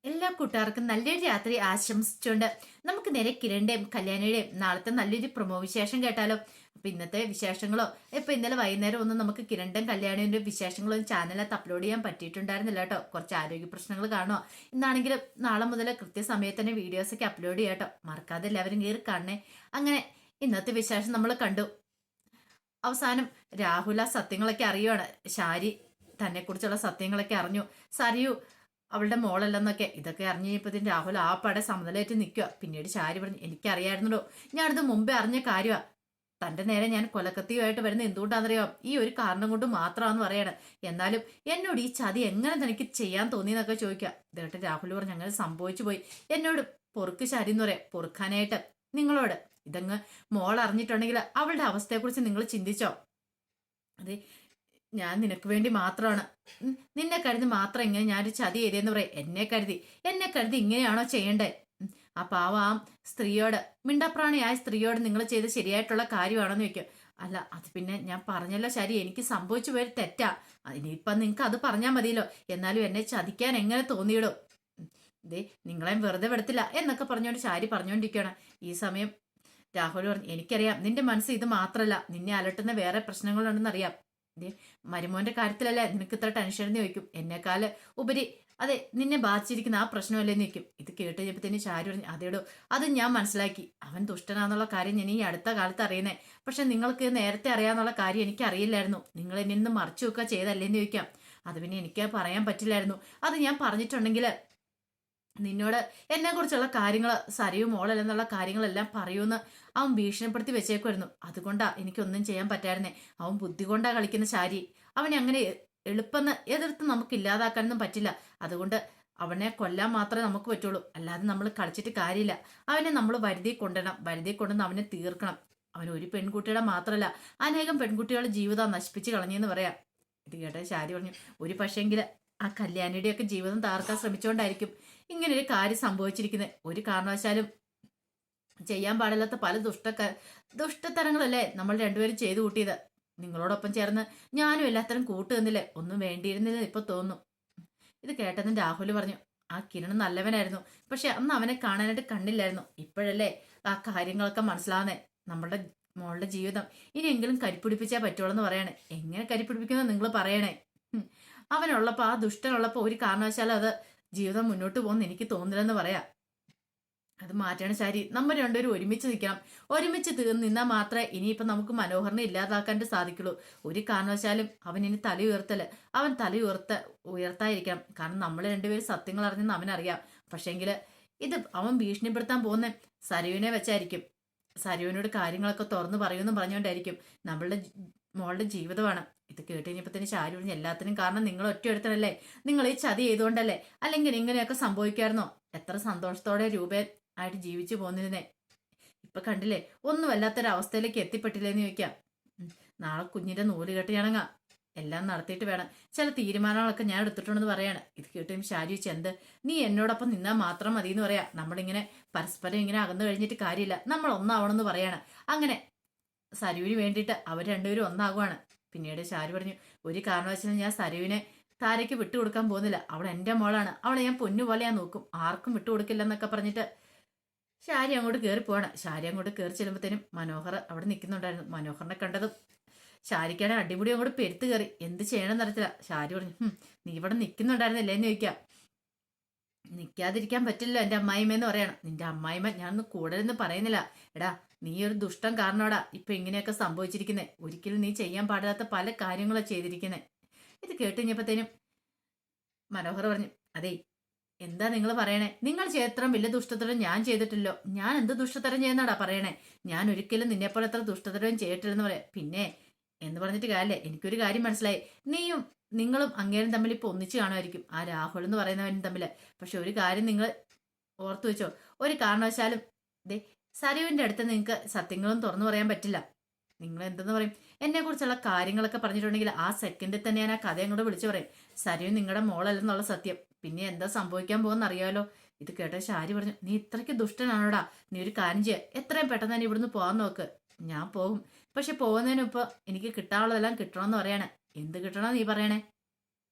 എല്ലാ കൂട്ടുകാർക്കും നല്ലൊരു രാത്രി ആശംസിച്ചുകൊണ്ട് നമുക്ക് നേരെ കിരണിന്റെയും കല്യാണിയുടെയും നാളത്തെ നല്ലൊരു പ്രൊമോ വിശേഷം കേട്ടാലോ. അപ്പൊ ഇന്നത്തെ വിശേഷങ്ങളോ ഇപ്പൊ ഇന്നലെ വൈകുന്നേരം ഒന്നും നമുക്ക് കിരണിന്റെയും കല്യാണിന്റെ വിശേഷങ്ങളോ ചാനലിനകത്ത് അപ്ലോഡ് ചെയ്യാൻ പറ്റിയിട്ടുണ്ടായിരുന്നില്ല കേട്ടോ. കുറച്ച് ആരോഗ്യ പ്രശ്നങ്ങൾ കാണുമോ. ഇന്നാണെങ്കിലും നാളെ മുതൽ കൃത്യസമയത്ത് തന്നെ വീഡിയോസ് ഒക്കെ അപ്ലോഡ് ചെയ്യാം കേട്ടോ. മറക്കാതെ എല്ലാവരും കയറി കാണണേ. അങ്ങനെ ഇന്നത്തെ വിശേഷം നമ്മൾ കണ്ടു. അവസാനം രാഹുൽ ആ സത്യങ്ങളൊക്കെ അറിയുവാണ്. ശാരി തന്നെ കുറിച്ചുള്ള സത്യങ്ങളൊക്കെ അറിഞ്ഞു. സരിയു അവളുടെ മോളല്ലെന്നൊക്കെ ഇതൊക്കെ അറിഞ്ഞു കഴിഞ്ഞപ്പത്തിന് രാഹുൽ ആ പടെ സമനിലേറ്റ് നിൽക്കുക. പിന്നീട് ശാരി പറഞ്ഞു, എനിക്കറിയായിരുന്നല്ലോ, ഞാനിത് മുമ്പേ അറിഞ്ഞ കാര്യമാ. തന്റെ നേരെ ഞാൻ കൊലക്കത്തിയുമായിട്ട് വരുന്ന എന്തുകൊണ്ടാണെന്നറിയാം, ഈ ഒരു കാരണം കൊണ്ട് മാത്രമാണെന്ന് പറയാണ്. എന്നാലും എന്നോട് ഈ ചതി എങ്ങനെ തനിക്ക് ചെയ്യാൻ തോന്നിയെന്നൊക്കെ ചോദിക്കുക. ഇതേട്ട് രാഹുൽ പറഞ്ഞു, അങ്ങനെ സംഭവിച്ചു പോയി, എന്നോട് പൊറുക്ക് ശാരി എന്ന് പറയാം. പൊറുക്കാനായിട്ട് നിങ്ങളോട് ഇതങ്ങ് മോൾ അറിഞ്ഞിട്ടുണ്ടെങ്കിൽ അവളുടെ അവസ്ഥയെക്കുറിച്ച് നിങ്ങൾ ചിന്തിച്ചോ. അതെ, ഞാൻ നിനക്ക് വേണ്ടി മാത്രമാണ്, നിന്നെ കരുതി മാത്രം ഇങ്ങനെ ഞാനൊരു ചതി ചെയ്തേന്ന് പറയാം. എന്നെ കരുതി ഇങ്ങനെയാണോ ചെയ്യണ്ടേ? ആ പാവ ആ സ്ത്രീയോട്, മിണ്ടപ്രാണിയായ സ്ത്രീയോട് നിങ്ങൾ ചെയ്ത് ശരിയായിട്ടുള്ള കാര്യമാണെന്ന് വെക്കും. അല്ല, അത് പിന്നെ ഞാൻ പറഞ്ഞല്ലോ ശരി, എനിക്ക് സംഭവിച്ചു പോയ തെറ്റാ. ഇനിയിപ്പം നിങ്ങൾക്ക് അത് പറഞ്ഞാൽ മതിയല്ലോ. എന്നാലും എന്നെ ചതിക്കാൻ എങ്ങനെ തോന്നിയിടോ. ഇതേ, നിങ്ങളെ വെറുതെ വിടത്തില്ല എന്നൊക്കെ പറഞ്ഞുകൊണ്ട് ശാരി പറഞ്ഞുകൊണ്ടിരിക്കുകയാണ്. ഈ സമയം രാഹുൽ പറഞ്ഞു, എനിക്കറിയാം നിന്റെ മനസ്സ് ഇത് മാത്രമല്ല, നിന്നെ അലട്ടുന്ന വേറെ പ്രശ്നങ്ങളുണ്ടെന്ന് അറിയാം. മരുമോന്റെ കാര്യത്തിലല്ലേ നിനക്ക് ഇത്ര ടെൻഷൻ എന്ന് ചോദിക്കും. എന്നെക്കാല് ഉപരി അതെ നിന്നെ ബാധിച്ചിരിക്കുന്ന ആ പ്രശ്നമല്ലേന്ന് ചോദിക്കും. ഇത് കേട്ട് കഴിഞ്ഞപ്പത്തിന് ശാരി പറഞ്ഞു, അതേടോ അത് ഞാൻ മനസ്സിലാക്കി, അവൻ ദുഷ്ടനാന്നുള്ള കാര്യം ഞാൻ ഈ അടുത്ത കാലത്ത് അറിയുന്നേ. പക്ഷെ നിങ്ങൾക്ക് നേരത്തെ അറിയാന്നുള്ള കാര്യം എനിക്ക് അറിയില്ലായിരുന്നു. നിങ്ങൾ എന്നെ നിന്ന് മറച്ചു വെക്കുക ചെയ്തല്ലേന്ന് ചോദിക്കാം. അത് പിന്നെ എനിക്ക് പറയാൻ പറ്റില്ലായിരുന്നു. അത് ഞാൻ പറഞ്ഞിട്ടുണ്ടെങ്കിൽ നിന്നോട് എന്നെ കുറിച്ചുള്ള കാര്യങ്ങൾ, സരിയും മോളല്ലെന്നുള്ള കാര്യങ്ങളെല്ലാം പറയൂന്ന് അവൻ ഭീഷണിപ്പെടുത്തി വെച്ചേക്കുമായിരുന്നു. അതുകൊണ്ടാ എനിക്കൊന്നും ചെയ്യാൻ പറ്റായിരുന്നേ. അവൻ ബുദ്ധി കൊണ്ടാ കളിക്കുന്ന ശാരി. അവനെ അങ്ങനെ എളുപ്പം എതിർത്ത് നമുക്ക് ഇല്ലാതാക്കാനൊന്നും പറ്റില്ല. അതുകൊണ്ട് അവനെ കൊല്ലാൻ മാത്രമേ നമുക്ക് പറ്റുള്ളൂ. അല്ലാതെ നമ്മൾ കളിച്ചിട്ട് കാര്യമില്ല. അവനെ നമ്മൾ വരുതി കൊണ്ടുവരണം. വരുതി കൊണ്ടുവന്ന് അവനെ തീർക്കണം. അവൻ ഒരു പെൺകുട്ടിയുടെ മാത്രമല്ല, അനേകം പെൺകുട്ടികളുടെ ജീവിതം നശിപ്പിച്ച് കളഞ്ഞെന്ന് പറയാം. ഇത് കേട്ട ശാരി പറഞ്ഞു, ഒരു പക്ഷേങ്കിൽ ആ കല്യാണിയുടെയൊക്കെ ജീവിതം താർക്കാൻ ശ്രമിച്ചുകൊണ്ടായിരിക്കും ഇങ്ങനൊരു കാര്യം സംഭവിച്ചിരിക്കുന്നത്. ഒരു കാരണവശാലും ചെയ്യാൻ പാടില്ലാത്ത പല ദുഷ്ടത്തരങ്ങളല്ലേ നമ്മൾ രണ്ടുപേരും ചെയ്തു കൂട്ടിയത്. നിങ്ങളോടൊപ്പം ചേർന്ന് ഞാനും എല്ലാത്തരം കൂട്ടു തന്നില്ലേ, ഒന്നും വേണ്ടിയിരുന്നില്ല ഇപ്പൊ തോന്നുന്നു. ഇത് കേട്ടതും രാഹുൽ പറഞ്ഞു, ആ കിരൺ നല്ലവനായിരുന്നു, പക്ഷെ അന്ന് അവനെ കാണാനായിട്ട് കണ്ടില്ലായിരുന്നു. ഇപ്പോഴല്ലേ ആ കാര്യങ്ങളൊക്കെ മനസ്സിലാവുന്നേ. നമ്മളുടെ മോളുടെ ജീവിതം ഇനിയെങ്കിലും കരിപ്പിടിപ്പിച്ചേ പറ്റുള്ളൂ എന്ന് പറയണേ. എങ്ങനെ കരിപ്പിടിപ്പിക്കുന്നത് നിങ്ങൾ പറയണേ. അവനുള്ളപ്പോ, ആ ദുഷ്ടനുള്ളപ്പോ ഒരു കാരണവശാലും അത് ജീവിതം മുന്നോട്ട് പോകുന്ന എനിക്ക് തോന്നില്ലെന്ന് പറയാം. അത് മാറ്റണം ശാരി. നമ്മൾ രണ്ടുപേരും ഒരുമിച്ച് നിൽക്കണം. ഒരുമിച്ച് നിന്നാൽ മാത്രമേ ഇനിയിപ്പം നമുക്ക് മനോഹറിനെ ഇല്ലാതാക്കാൻ സാധിക്കുള്ളൂ. ഒരു കാരണവശാലും അവൻ ഇനി തല ഉയർത്തല്, അവൻ തല ഉയർത്തായിരിക്കണം. കാരണം നമ്മൾ രണ്ടുപേരും സത്യങ്ങൾ അറിഞ്ഞെന്ന് അവനറിയാം. പക്ഷേങ്കിൽ ഇത് അവൻ ഭീഷണിപ്പെടുത്താൻ പോകുന്ന സരുവിനെ വെച്ചായിരിക്കും. സരുവിനോട് കാര്യങ്ങളൊക്കെ തുറന്നു പറയുമെന്നും പറഞ്ഞുകൊണ്ടായിരിക്കും. നമ്മളുടെ മോളുടെ ജീവിതമാണ്. ഇത് കേട്ട് കഴിഞ്ഞപ്പോ ശാരി പറഞ്ഞു, എല്ലാത്തിനും കാരണം നിങ്ങൾ ഒറ്റയെടുത്തല്ലേ, നിങ്ങൾ ഈ ചതി ചെയ്തുകൊണ്ടല്ലേ, അല്ലെങ്കിൽ ഇങ്ങനെയൊക്കെ സംഭവിക്കായിരുന്നോ. എത്ര സന്തോഷത്തോടെ ആയിട്ട് ജീവിച്ചു പോന്നിരുന്നേ. ഇപ്പൊ കണ്ടില്ലേ, ഒന്നും വല്ലാത്തൊരവസ്ഥയിലേക്ക് എത്തിപ്പെട്ടില്ലേന്ന് ചോദിക്കാം. നാളെ കുഞ്ഞിന്റെ നൂല് കെട്ടിയാണങ്ങ എല്ലാം നടത്തിയിട്ട് വേണം. ചില തീരുമാനങ്ങളൊക്കെ ഞാൻ എടുത്തിട്ടുണ്ടെന്ന് പറയാണ്. ഇത് കേട്ടും ഷാരി ചോദിച്ചു, എന്ത്, നീ എന്നോടൊപ്പം നിന്നാൽ മാത്രം മതി എന്ന് പറയാ. നമ്മളിങ്ങനെ പരസ്പരം ഇങ്ങനെ അകന്നു കഴിഞ്ഞിട്ട് കാര്യമില്ല, നമ്മൾ ഒന്നാവണമെന്ന് പറയാണ്. അങ്ങനെ സരുവിന് വേണ്ടിയിട്ട് അവർ രണ്ടുപേരും ഒന്നാകുവാണ്. പിന്നീട് ഷാരി പറഞ്ഞു, ഒരു കാരണവശാലും ഞാൻ സരുവിനെ താരയ്ക്ക് വിട്ടുകൊടുക്കാൻ പോകുന്നില്ല. അവൾ എന്റെ മോളാണ്, അവളെ ഞാൻ പൊന്നുപോലെ ഞാൻ നോക്കും, ആർക്കും വിട്ടുകൊടുക്കില്ലെന്നൊക്കെ പറഞ്ഞിട്ട് ഷാരി അങ്ങോട്ട് കയറി പോവാണ്. ഷാരി അങ്ങോട്ട് കയറി ചെല്ലുമ്പോഴത്തേനും മനോഹർ അവിടെ നിൽക്കുന്നുണ്ടായിരുന്നു. മനോഹറിനെ കണ്ടതും ഷാരിക്കാണ് അടിമുടി അങ്ങോട്ട് പെരുത്ത് കയറി. എന്ത് ചെയ്യണം നടത്തില്ല. ഷാരി പറഞ്ഞു, നീ ഇവിടെ നിൽക്കുന്നുണ്ടായിരുന്നില്ലേ എന്ന് ചോദിക്കാം. നിൽക്കാതിരിക്കാൻ പറ്റില്ല എൻ്റെ അമ്മായിമ്മയെന്ന് പറയണം. നിന്റെ അമ്മായിമ്മ ഞാനൊന്ന് കൂടുതലൊന്നും പറയുന്നില്ല. എടാ, നീ ഒരു ദുഷ്ടം കാരണോടാ ഇപ്പൊ ഇങ്ങനെയൊക്കെ സംഭവിച്ചിരിക്കുന്നേ. ഒരിക്കലും നീ ചെയ്യാൻ പാടില്ലാത്ത പല കാര്യങ്ങളും ചെയ്തിരിക്കുന്നേ. ഇത് കേട്ട് കഴിഞ്ഞപ്പോഴത്തേനും മനോഹർ പറഞ്ഞു, അതെ, എന്താ നിങ്ങൾ പറയണേ? നിങ്ങൾ ചെയ്തത്ര വലിയ ദുഷ്ടതരം ഞാൻ ചെയ്തിട്ടില്ലോ. ഞാൻ എന്ത് ദുഷ്ടതരം ചെയ്യുന്നടാ പറയണേ? ഞാൻ ഒരിക്കലും നിന്നെപ്പോലെ അത്ര ദുഷ്ടതരം ചെയ്തിട്ടില്ലെന്ന് പറയാം. പിന്നെ എന്ന് പറഞ്ഞിട്ട് കാര്യല്ലേ, എനിക്കൊരു കാര്യം മനസ്സിലായി. നീയും നിങ്ങളും അങ്ങേരും തമ്മിൽ ഇപ്പൊ ഒന്നിച്ചു കാണുമായിരിക്കും, ആ രാഹുൽ എന്ന് പറയുന്നവനും തമ്മിൽ. പക്ഷെ ഒരു കാര്യം നിങ്ങൾ ഓർത്തു വെച്ചോ, ഒരു കാരണവശാലും ദേ സരുവിന്റെ അടുത്ത് നിങ്ങൾക്ക് സത്യങ്ങളും തുറന്നു പറയാൻ പറ്റില്ല. നിങ്ങൾ എന്തെന്ന് പറയും, എന്നെ കുറിച്ചുള്ള കാര്യങ്ങളൊക്കെ പറഞ്ഞിട്ടുണ്ടെങ്കിൽ ആ സെക്കൻഡിൽ തന്നെ ഞാൻ ആ കഥ അങ്ങോട്ട് വിളിച്ചു പറയും. സരു നിങ്ങളുടെ മോളല്ലെന്നുള്ള സത്യം. പിന്നെ എന്താ സംഭവിക്കാൻ പോകുന്ന അറിയാലോ. ഇത് കേട്ട ഷാരി പറഞ്ഞു, നീ ഇത്രയ്ക്ക് ദുഷ്ടനാണോടാ. നീ ഒരു കാര്യം ചെയ്യുക, എത്രയും പെട്ടെന്ന് തന്നെ ഇവിടുന്ന് പോകാൻ നോക്ക്. ഞാൻ പോകും, പക്ഷെ പോകുന്നതിന് ഇപ്പൊ എനിക്ക് കിട്ടാനുള്ളതെല്ലാം കിട്ടണമെന്ന് പറയണേ. എന്ത് കിട്ടണോ നീ പറയണേ?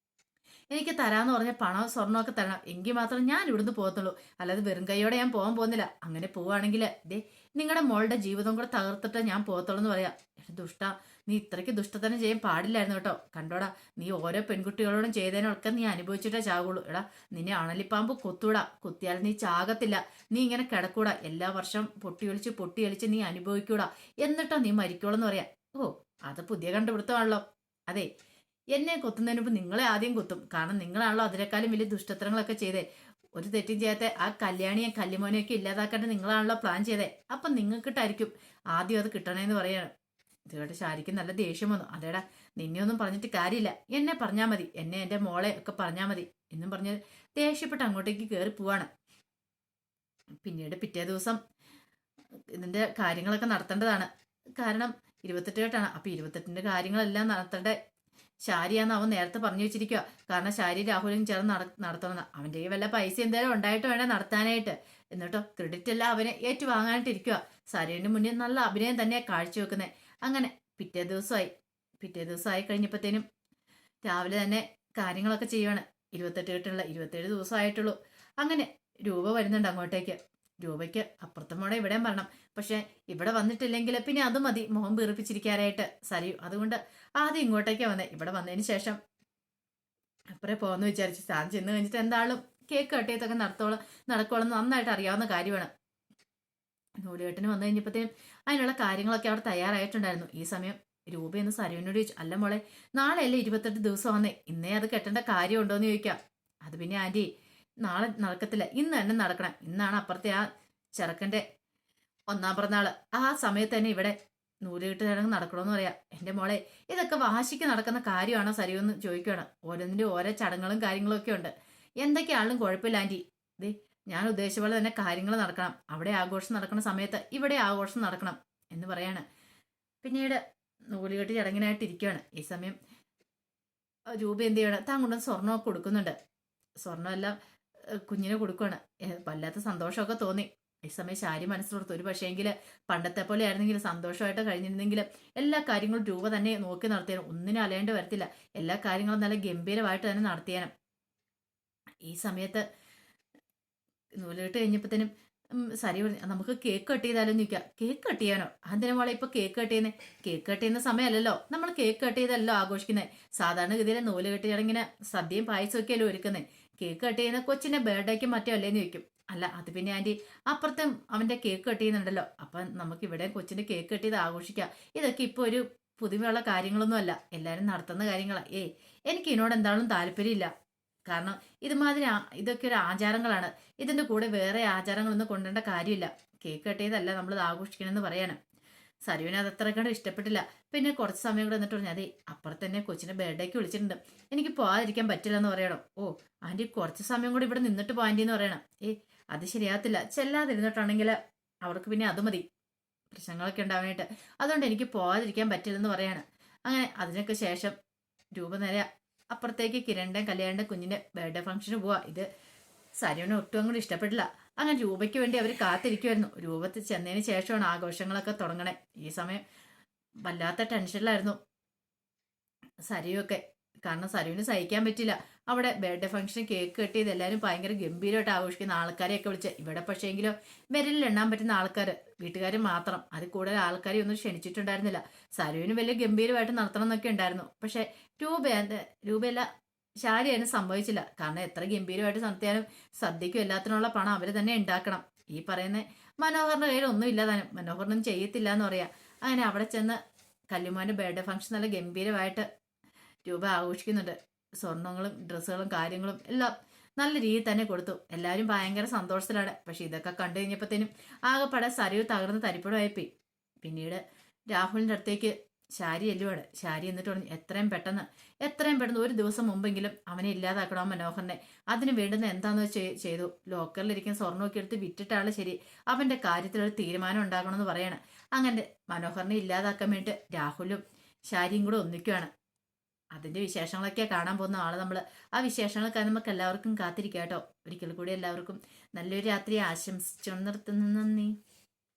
എനിക്ക് തരാന്ന് പറഞ്ഞ പണം സ്വർണ്ണമൊക്കെ തരണം, എങ്കിൽ മാത്രം ഞാൻ ഇവിടുന്ന് പോകത്തുള്ളൂ. അല്ലാതെ വെറും കൈയോടെ ഞാൻ പോകാൻ പോകുന്നില്ല. അങ്ങനെ പോവുകയാണെങ്കിൽ ദേ നിങ്ങളുടെ മോളുടെ ജീവിതം കൂടെ തകർത്തിട്ട് ഞാൻ പോകത്തുള്ളൂ എന്ന് പറയാം. എടാ ദുഷ്ട, നീ ഇത്രയ്ക്ക് ദുഷ്ടത്തനം ചെയ്യാൻ പാടില്ലായിരുന്നു കേട്ടോ. കണ്ടോടാ, നീ ഓരോ പെൺകുട്ടികളോടും ചെയ്തതിനൊക്കെ നീ അനുഭവിച്ചിട്ടേ ചാകുള്ളൂ. എടാ നിന്നെ അണലിപ്പാമ്പ് കൊത്തൂടാ, കുത്തിയാൽ നീ ചാകത്തില്ല. നീ ഇങ്ങനെ കിടക്കൂടാ, എല്ലാ വർഷം പൊട്ടിയൊലിച്ച് നീ അനുഭവിക്കൂടാ, എന്നിട്ടോ നീ മരിക്കോളെന്ന് പറയാം. ഓ, അത് പുതിയ കണ്ടുപിടുത്തമാണല്ലോ. അതെ, എന്നെ കൊത്തുന്നതിന് മുമ്പ് നിങ്ങളെ ആദ്യം കൊത്തും. കാരണം നിങ്ങളാണല്ലോ അതിനേക്കാളും വലിയ ദുഷ്ടത്തരങ്ങളൊക്കെ ചെയ്തേ. ഒരു തെറ്റും ചെയ്യാത്ത ആ കല്യാണിയെ കല്ലിമോനെയൊക്കെ ഇല്ലാതാക്കാണ്ട് നിങ്ങളാണല്ലോ പ്ലാൻ ചെയ്തേ. അപ്പം നിങ്ങൾക്കിട്ടായിരിക്കും ആദ്യം അത് കിട്ടണേന്ന് പറയാണ്. ഇത് കേട്ട് ശാരിക്ക് നല്ല ദേഷ്യം വന്നു. അതേടാ, നിന്നെ ഒന്നും പറഞ്ഞിട്ട് കാര്യമില്ല, എന്നെ പറഞ്ഞാൽ മതി, എന്നെ എൻ്റെ മോളെ ഒക്കെ പറഞ്ഞാൽ മതി എന്നും പറഞ്ഞ് ദേഷ്യപ്പെട്ട് അങ്ങോട്ടേക്ക് കയറി പോവാണ്. പിന്നീട് പിറ്റേ ദിവസം ഇതിന്റെ കാര്യങ്ങളൊക്കെ നടത്തേണ്ടതാണ്. കാരണം 28 അപ്പൊ 28ന്റെ കാര്യങ്ങളെല്ലാം നടത്തേണ്ട ശാരിയാന്ന് അവൻ നേരത്തെ പറഞ്ഞു വെച്ചിരിക്കുക. കാരണം ശാരി രാഹുലും ചേർന്ന് നടത്തണമെന്ന്. അവന്റെ വല്ല പൈസ എന്തായാലും ഉണ്ടായിട്ട് വേണ്ടേ നടത്താനായിട്ട്. എന്നിട്ടോ ക്രെഡിറ്റ് എല്ലാം അവനെ ഏറ്റുവാങ്ങാനായിട്ട് ഇരിക്കുക. സരീന്റെ മുന്നിൽ നല്ല അഭിനയം തന്നെ കാഴ്ചവെക്കുന്നത്. അങ്ങനെ പിറ്റേ ദിവസമായി കഴിഞ്ഞപ്പോഴത്തേനും രാവിലെ തന്നെ കാര്യങ്ങളൊക്കെ ചെയ്യുവാണ്. 27 ദിവസമായിട്ടുള്ളൂ. അങ്ങനെ രൂപ വരുന്നുണ്ട് അങ്ങോട്ടേക്ക്. രൂപയ്ക്ക് അപ്പുറത്തെ മോടെ ഇവിടെയും വരണം. പക്ഷെ ഇവിടെ വന്നിട്ടില്ലെങ്കിൽ പിന്നെ അത് മതി മുഖം വീർപ്പിച്ചിരിക്കാനായിട്ട് സരിയു. അതുകൊണ്ട് ആദ്യം ഇങ്ങോട്ടേക്കാണ് വന്നത്. ഇവിടെ വന്നതിന് ശേഷം അപ്പറേ പോകാമെന്ന് വിചാരിച്ചു. താൻ ചെന്ന് കഴിഞ്ഞിട്ട് എന്താളും കേക്ക് കട്ട് ചെയ്തൊക്കെ നടക്കോളം നന്നായിട്ട് അറിയാവുന്ന കാര്യമാണ്. നൂലുകെട്ടിന് വന്നു കഴിഞ്ഞപ്പോഴത്തേനും അതിനുള്ള കാര്യങ്ങളൊക്കെ അവിടെ തയ്യാറായിട്ടുണ്ടായിരുന്നു. ഈ സമയം രൂപയെന്ന് സരുവിനോട് ചോദിച്ചു, അല്ല മോളെ, നാളെയല്ലേ 28 ദിവസം വന്നേ, ഇന്നേ അത് കെട്ടേണ്ട കാര്യം ഉണ്ടോയെന്ന് ചോദിക്കാം. അത് പിന്നെ ആൻറ്റി, നാളെ നടക്കത്തില്ല, ഇന്ന് തന്നെ നടക്കണം. ഇന്നാണ് അപ്പുറത്തെ ആ ചെറുക്കൻ്റെ 1-ാം പിറന്നാള്. ആ സമയത്ത് തന്നെ ഇവിടെ നൂലുകെട്ട് ചടങ്ങ് നടക്കണമെന്ന് പറയാം. എൻ്റെ മോളെ, ഇതൊക്കെ വാശിക്ക് നടക്കുന്ന കാര്യമാണോ സരിവെന്ന് ചോദിക്കുകയാണ്. ഓരോന്നിൻ്റെ ഓരോ ചടങ്ങുകളും കാര്യങ്ങളും ഒക്കെ ഉണ്ട്. എന്തൊക്കെയാണെങ്കിലും കുഴപ്പമില്ല ആൻറ്റി. ദേ ഞാൻ ഉദ്ദേശിച്ച പോലെ തന്നെ കാര്യങ്ങൾ നടക്കണം. അവിടെ ആഘോഷം നടക്കുന്ന സമയത്ത് ഇവിടെ ആഘോഷം നടക്കണം എന്ന് പറയാണ്. പിന്നീട് നൂലുകെട്ട് ചടങ്ങിനായിട്ട് ഇരിക്കുകയാണ്. ഈ സമയം രൂപ എന്ത് ചെയ്യണം, താൻ കൊണ്ടുവന്ന് സ്വർണ്ണമൊക്കെ കൊടുക്കുന്നുണ്ട്. സ്വർണ്ണമെല്ലാം കുഞ്ഞിനെ കൊടുക്കുകയാണ്. വല്ലാത്ത സന്തോഷമൊക്കെ തോന്നി. ഈ സമയം ശാരി മനസ്സിലോർത്ത്, ഒരു പക്ഷേങ്കിൽ പണ്ടത്തെ പോലെ ആയിരുന്നെങ്കിൽ സന്തോഷമായിട്ട് കഴിഞ്ഞിരുന്നെങ്കിൽ എല്ലാ കാര്യങ്ങളും രൂപ തന്നെ നോക്കി നടത്തിയാനും ഒന്നിനും അലയേണ്ടി വരത്തില്ല. എല്ലാ കാര്യങ്ങളും നല്ല ഗംഭീരമായിട്ട് തന്നെ നടത്തിയാനും. ഈ സമയത്ത് നൂലുകെട്ട് കഴിഞ്ഞപ്പോഴത്തേനും സരി പറഞ്ഞു, നമുക്ക് കേക്ക് കട്ട് ചെയ്താലും നിൽക്കാം. കേക്ക് കട്ട് ചെയ്യാനോ? അതിന് മോളെ ഇപ്പൊ കേക്ക് കട്ട് ചെയ്യുന്നത്? കേക്ക് കട്ട് ചെയ്യുന്ന സമയമല്ലല്ലോ, നമ്മൾ കേക്ക് കട്ട് ചെയ്തല്ലോ ആഘോഷിക്കുന്നത്. സാധാരണഗതിയിലെ നൂലുകെട്ട് ചടങ്ങിന് സദ്യയും പായസം ഒക്കെ അല്ലേ ഒരുക്കുന്നത്. കേക്ക് കട്ട് ചെയ്യുന്ന കൊച്ചിന്റെ ബർത്ത്ഡേക്ക് മറ്റോ അല്ലേന്ന് ചോദിക്കും. അല്ല, അത് പിന്നെ ആന്റി അപ്പുറത്തും അവന്റെ കേക്ക് കട്ട് ചെയ്യുന്നുണ്ടല്ലോ, അപ്പൊ നമുക്ക് ഇവിടെ കൊച്ചിന്റെ കേക്ക് കട്ട് ചെയ്ത് ആഘോഷിക്കാം. ഇതൊക്കെ ഇപ്പൊ ഒരു പുതുമയുള്ള കാര്യങ്ങളൊന്നും അല്ല, എല്ലാരും നടത്തുന്ന കാര്യങ്ങളാ. എനിക്ക് ഇതിനോട് എന്താണെന്നും താല്പര്യമില്ല. കാരണം ഇതൊക്കെ ഒരു ആചാരങ്ങളാണ്. ഇതിന്റെ കൂടെ വേറെ ആചാരങ്ങളൊന്നും കൊണ്ടുവരേണ്ട കാര്യമില്ല. കേക്ക് കട്ട് ചെയ്തല്ല നമ്മൾ ആഘോഷിക്കണമെന്ന് പറയാണ്. സരുവിന് അത് അത്ര കണ്ട് ഇഷ്ടപ്പെട്ടില്ല. പിന്നെ കുറച്ച് സമയം കൂടെ എന്നിട്ട് പറഞ്ഞു, അതെ അപ്പുറത്ത് തന്നെ കൊച്ചിന്റെ ബർത്ത്ഡേക്ക് വിളിച്ചിട്ടുണ്ട്, എനിക്ക് പോകാതിരിക്കാൻ പറ്റില്ല എന്ന് പറയണം. ഓ ആന്റി, കുറച്ച് സമയം കൂടി ഇവിടെ നിന്നിട്ട് പോ ആന്റി എന്ന് പറയണം. അത് ശരിയാകത്തില്ല, ചെല്ലാതിരുന്നിട്ടാണെങ്കിൽ അവർക്ക് പിന്നെ അത് മതി പ്രശ്നങ്ങളൊക്കെ ഉണ്ടാവാനായിട്ട്. അതുകൊണ്ട് എനിക്ക് പോകാതിരിക്കാൻ പറ്റില്ലെന്ന് പറയാണ്. അങ്ങനെ അതിനൊക്കെ ശേഷം രൂപ നേരെ അപ്പുറത്തേക്ക് കിരണിന്റെ കല്യാണിന്റെ കുഞ്ഞിന്റെ ബർത്ത്ഡേ ഫംഗ്ഷന് പോവാ. ഇത് സരുവിന് ഒട്ടും അങ്ങോട്ട് ഇഷ്ടപ്പെട്ടില്ല. അങ്ങനെ രൂപയ്ക്ക് വേണ്ടി അവർ കാത്തിരിക്കുമായിരുന്നു. രൂപത്തിൽ ചെന്നതിന് ശേഷമാണ് ആഘോഷങ്ങളൊക്കെ തുടങ്ങണേ. ഈ സമയം വല്ലാത്ത ടെൻഷനിലായിരുന്നു സരുവൊക്കെ. കാരണം സരുവിന് സഹിക്കാൻ പറ്റില്ല. അവിടെ ബർത്ത്ഡേ ഫംഗ്ഷൻ കേക്ക് കട്ട് ചെയ്ത് എല്ലാവരും ഭയങ്കര ഗംഭീരമായിട്ട് ആഘോഷിക്കുന്ന ആൾക്കാരെയൊക്കെ വിളിച്ച്, ഇവിടെ പക്ഷേങ്കിലും വിരലിൽ എണ്ണാൻ പറ്റുന്ന ആൾക്കാർ, വീട്ടുകാർ മാത്രം. അതിൽ കൂടുതൽ ആൾക്കാരെ ഒന്നും ക്ഷണിച്ചിട്ടുണ്ടായിരുന്നില്ല. സരുവിന് വലിയ ഗംഭീരമായിട്ട് നടത്തണം എന്നൊക്കെ ഉണ്ടായിരുന്നു. പക്ഷെ രൂപയല്ല ശാരിയായിരുന്നു സംഭവിച്ചില്ല. കാരണം എത്ര ഗംഭീരമായിട്ട് നടത്തിയാലും സദ്യക്കും എല്ലാത്തിനുള്ള പണം അവർ തന്നെ ഉണ്ടാക്കണം. ഈ പറയുന്ന മനോഹറിന്റെ കയ്യിൽ ഒന്നും ഇല്ലാതാനും, മനോഹറിനും ചെയ്യത്തില്ല എന്ന് പറയാം. അങ്ങനെ അവിടെ ചെന്ന് കല്ലുമാന്റെ ബർത്ത്ഡേ ഫംഗ്ഷൻ നല്ല ഗംഭീരമായിട്ട് രൂപ ആഘോഷിക്കുന്നുണ്ട്. സ്വർണങ്ങളും ഡ്രസ്സുകളും കാര്യങ്ങളും എല്ലാം നല്ല രീതിയിൽ തന്നെ കൊടുത്തു. എല്ലാവരും ഭയങ്കര സന്തോഷത്തിലാണ്. പക്ഷെ ഇതൊക്കെ കണ്ടു കഴിഞ്ഞപ്പോഴത്തേനും ആകെപ്പാടെ സരിവ് തകർന്ന് തരിപ്പടമായിപ്പോയി. പിന്നീട് രാഹുലിന്റെ അടുത്തേക്ക് ശാരി എല്ലുവാണ്. ശാരി എന്നിട്ട് പറഞ്ഞു, എത്രയും പെട്ടെന്ന് ഒരു ദിവസം മുമ്പെങ്കിലും അവനെ ഇല്ലാതാക്കണം മനോഹറിനെ. അതിന് വേണ്ടുന്ന എന്താണെന്ന് ചെയ്തു. ലോക്കറിലിരിക്കുന്ന സ്വർണ്ണമൊക്കെ എടുത്ത് വിറ്റിട്ടാണ് ശരി, അവന്റെ കാര്യത്തിലൊരു തീരുമാനം ഉണ്ടാകണമെന്ന് പറയാണ്. അങ്ങനെ മനോഹറിനെ ഇല്ലാതാക്കാൻ വേണ്ടി രാഹുലും ശാരിയും കൂടെ ഒന്നിക്കുകയാണ്. അതിന്റെ വിശേഷങ്ങളൊക്കെ കാണാൻ പോകുന്ന ആള് നമ്മൾ. ആ വിശേഷങ്ങളൊക്കെ നമുക്ക് എല്ലാവർക്കും കാത്തിരിക്കാം കേട്ടോ. ഒരിക്കൽ കൂടി എല്ലാവർക്കും നല്ലൊരു രാത്രി ആശംസിച്ചു നിർത്തുന്നു. നന്ദി.